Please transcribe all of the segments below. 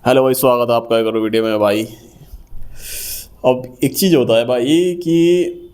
Hello भाई, स्वागत है आपका एक और वीडियो में भाई। अब एक चीज़ होता है भाई कि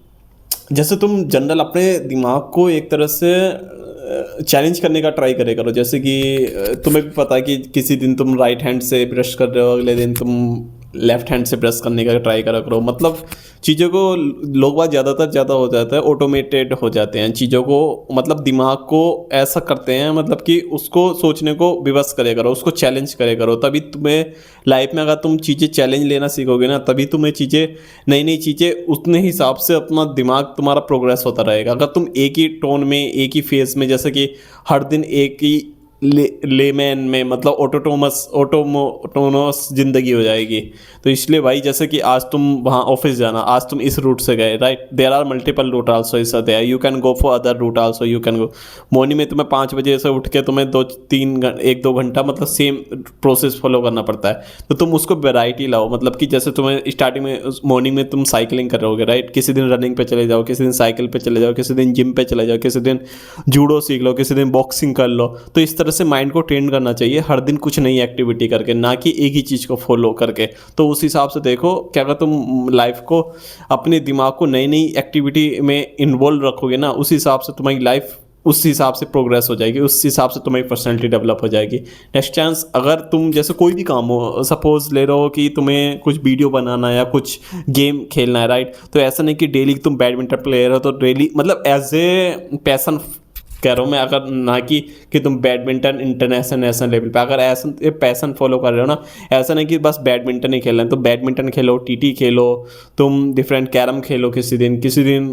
जैसे तुम जनरल अपने दिमाग को एक तरह से चैलेंज करने का ट्राई करे करो। जैसे कि तुम्हें भी पता है कि किसी दिन तुम राइट हैंड से ब्रश कर रहे हो, अगले दिन तुम लेफ्ट हैंड से ब्रश करने का ट्राई करा करो। मतलब चीज़ों को लोग बात ज़्यादातर ज़्यादा हो जाता है, ऑटोमेटेड हो जाते हैं चीज़ों को। मतलब दिमाग को ऐसा करते हैं, मतलब कि उसको सोचने को विवश करे करो, उसको चैलेंज करे करो। तभी तुम्हें लाइफ में, अगर तुम चीज़ें चैलेंज लेना सीखोगे ना, तभी तुम्हें चीज़ें, नई नई चीज़ें उतने हिसाब से अपना दिमाग तुम्हारा प्रोग्रेस होता रहेगा। अगर तुम एक ही टोन में, एक ही फेज में, जैसे कि हर दिन एक ही लेमैन में, मतलब ऑटोनोमस ज़िंदगी हो जाएगी। तो इसलिए भाई, जैसे कि आज तुम वहाँ ऑफिस जाना, आज तुम इस रूट से गए, right, there are multiple route also is there, you can go for other route also, you can go. Morning में तुम्हें 5 बजे से उठ के तुम्हें 1-2 घंटा मतलब सेम प्रोसेस फॉलो करना पड़ता है। तो तुम उसको वैरायटी लाओ। मतलब कि जैसे तुम्हें स्टार्टिंग में मॉर्निंग में तुम साइकिलिंग कर रहोगे, राइट, किसी दिन रनिंग पे चले जाओ, किसी दिन साइकिल पे चले जाओ, किसी दिन जिम पे चले जाओ, किसी दिन जूडो सीख लो, किसी दिन बॉक्सिंग कर लो। तो इस तरह से माइंड को ट्रेन करना चाहिए, हर दिन कुछ नई एक्टिविटी करके, ना कि एक ही चीज़ को फॉलो करके। तो उस हिसाब से देखो, क्या अगर तुम लाइफ को, अपने दिमाग को नई नई एक्टिविटी में इन्वॉल्व रखोगे ना, उस हिसाब से तुम्हारी लाइफ उस हिसाब से प्रोग्रेस हो जाएगी, उस हिसाब से तुम्हारी पर्सनैलिटी डेवलप हो जाएगी। नेक्स्ट चांस, अगर तुम जैसे कोई भी काम हो, सपोज ले रहे हो कि तुम्हें कुछ वीडियो बनाना है या कुछ गेम खेलना है, राइट, तो ऐसा नहीं कि डेली तुम बैडमिंटन प्लेयर हो तो डेली, मतलब एज ए पैसन कह रहा हूँ मैं, अगर ना कि तुम बैडमिंटन इंटरनेशनल लेवल पे, अगर ऐसा पैसन फॉलो कर रहे हो ना, ऐसा नहीं कि बस बैडमिंटन ही खेलना है, तो बैडमिंटन खेलो, टीटी खेलो, तुम डिफरेंट कैरम खेलो, किसी दिन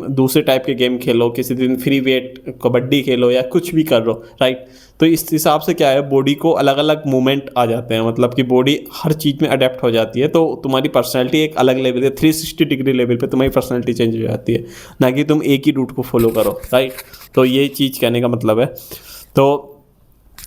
दूसरे टाइप के गेम खेलो, किसी दिन फ्री वेट कबड्डी खेलो, या कुछ भी कर लो, राइट। तो इस हिसाब से क्या है, बॉडी को अलग अलग मूवमेंट आ जाते हैं, मतलब कि बॉडी हर चीज़ में अडेप्ट हो जाती है। तो तुम्हारी पर्सनैलिटी एक अलग लेवल है, 360 डिग्री लेवल पे तुम्हारी पर्सनैलिटी चेंज हो जाती है, ना कि तुम एक ही रूट को फॉलो करो, राइट। तो ये चीज़ कहने का मतलब है। तो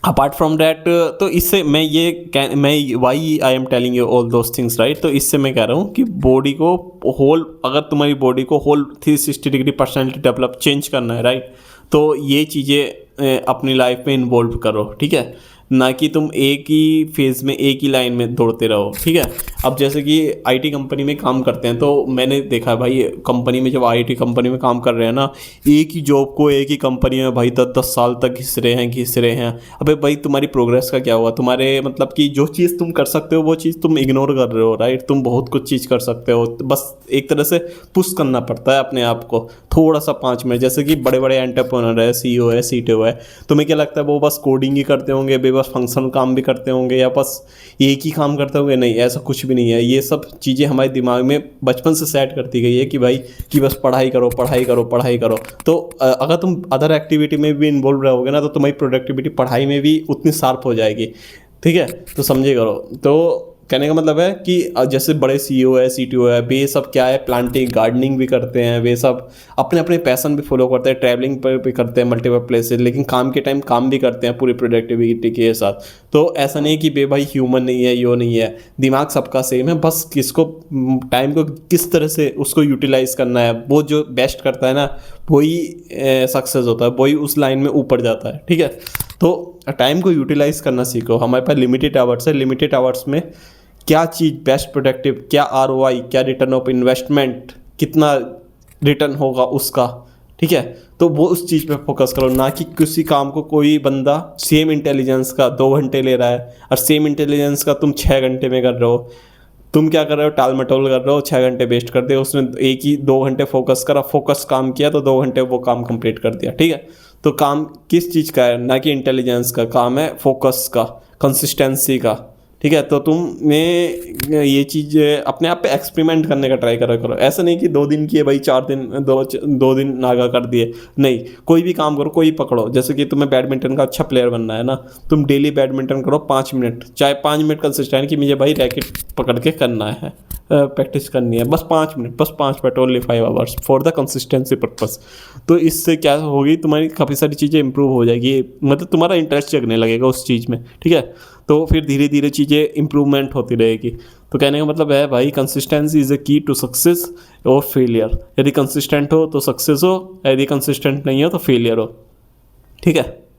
अपार्ट फ्रॉम डैट, तो इससे मैं why I am telling you all those things, right. तो इससे मैं कह रहा हूँ कि बॉडी को होल, अगर तुम्हारी बॉडी को whole 360 degree personality develop change करना है, राइट, तो ये चीज़ें अपनी लाइफ में इन्वॉल्व करो, ठीक है, ना कि तुम एक ही फेज़ में, एक ही लाइन में दौड़ते रहो, ठीक है। अब जैसे कि आईटी कंपनी में काम करते हैं, तो मैंने देखा भाई, कंपनी में जब आईटी कंपनी में काम कर रहे हैं ना, एक ही जॉब को एक ही कंपनी में भाई 10-10 साल तक घिस रहे हैं। अबे भाई, तुम्हारी प्रोग्रेस का क्या हुआ? तुम्हारे मतलब कि जो चीज़ तुम कर सकते हो वो चीज़ तुम इग्नोर कर रहे हो, राइट। तुम बहुत कुछ चीज़ कर सकते हो, बस एक तरह से पुश करना पड़ता है अपने आप को थोड़ा सा 5 मिनट। जैसे कि बड़े बड़े एंटरप्रेन्योर है, सीईओ है, सीटीओ है, तुम्हें क्या लगता है वो बस कोडिंग ही करते होंगे, बस फंक्शनल काम भी करते होंगे, या बस एक ही काम करते होंगे? नहीं, ऐसा कुछ भी नहीं है। ये सब चीज़ें हमारे दिमाग में बचपन से सेट करती गई है कि भाई, कि बस पढ़ाई करो, पढ़ाई करो, पढ़ाई करो। तो अगर तुम अदर एक्टिविटी में भी इन्वॉल्व रहोगे ना, तो तुम्हारी प्रोडक्टिविटी पढ़ाई में भी उतनी शार्प हो जाएगी, ठीक है। तो समझे करो। तो कहने का मतलब है कि जैसे बड़े सीईओ है, सीटीओ है, वे सब क्या है, प्लांटिंग, गार्डनिंग भी करते हैं, वे सब अपने अपने पैशन भी फॉलो करते हैं, ट्रैवलिंग पर भी करते हैं मल्टीपल प्लेसेस, लेकिन काम के टाइम काम भी करते हैं पूरी प्रोडक्टिविटी के साथ। तो ऐसा नहीं कि बे भाई ह्यूमन नहीं है, यो नहीं है, दिमाग सबका सेम है, बस किसको टाइम को किस तरह से उसको यूटिलाइज करना है, वो जो बेस्ट करता है ना, वही सक्सेस होता है, वही उस लाइन में ऊपर जाता है, ठीक है। तो टाइम को यूटिलाइज करना सीखो। हमारे पास लिमिटेड आवर्स है, लिमिटेड आवर्स में क्या चीज़ बेस्ट प्रोडक्टिव, क्या आरओआई, क्या रिटर्न ऑफ इन्वेस्टमेंट, कितना रिटर्न होगा उसका, ठीक है। तो वो उस चीज़ पे फोकस करो, ना कि किसी काम को कोई बंदा सेम इंटेलिजेंस का 2 घंटे ले रहा है और सेम इंटेलिजेंस का तुम 6 घंटे में कर रहे हो। तुम क्या कर रहे हो? टाल मटोल कर रहे हो, 6 घंटे वेस्ट कर दिए। उसने एक ही 2 घंटे फोकस करा, फोकस काम किया, तो 2 घंटे वो काम कंप्लीट कर दिया, ठीक है। तो काम किस चीज़ का है? ना कि इंटेलिजेंस का, काम है फोकस का, कंसिस्टेंसी का, ठीक है। तो तुम ये चीज़ अपने आप पे एक्सपेरिमेंट करने का ट्राई करो। ऐसा नहीं कि 2 दिन किए भाई, 4 दिन, 2 दिन नागा कर दिए। नहीं, कोई भी काम करो, कोई पकड़ो। जैसे कि तुम्हें बैडमिंटन का अच्छा प्लेयर बनना है ना, तुम डेली बैडमिंटन करो 5 मिनट, चाहे 5 मिनट कंसिस्टेंट, कि मुझे भाई रैकेट पकड़ के करना है, प्रैक्टिस करनी है, बस 5 मिनट, बस 5 minute, only 5 hours for the consistency purpose. तो इससे क्या होगी, तुम्हारी काफ़ी सारी चीज़ें इंप्रूव हो जाएगी, मतलब तुम्हारा इंटरेस्ट जगने लगेगा उस चीज़ में, ठीक है। तो फिर धीरे धीरे चीज़ें इंप्रूवमेंट होती रहेगी। तो कहने का मतलब है भाई, कंसिस्टेंसी इज़ ए की टू सक्सेस और फेलियर। यदि कंसिस्टेंट हो तो सक्सेस हो, यदि कंसिस्टेंट नहीं हो तो फेलियर हो, ठीक है।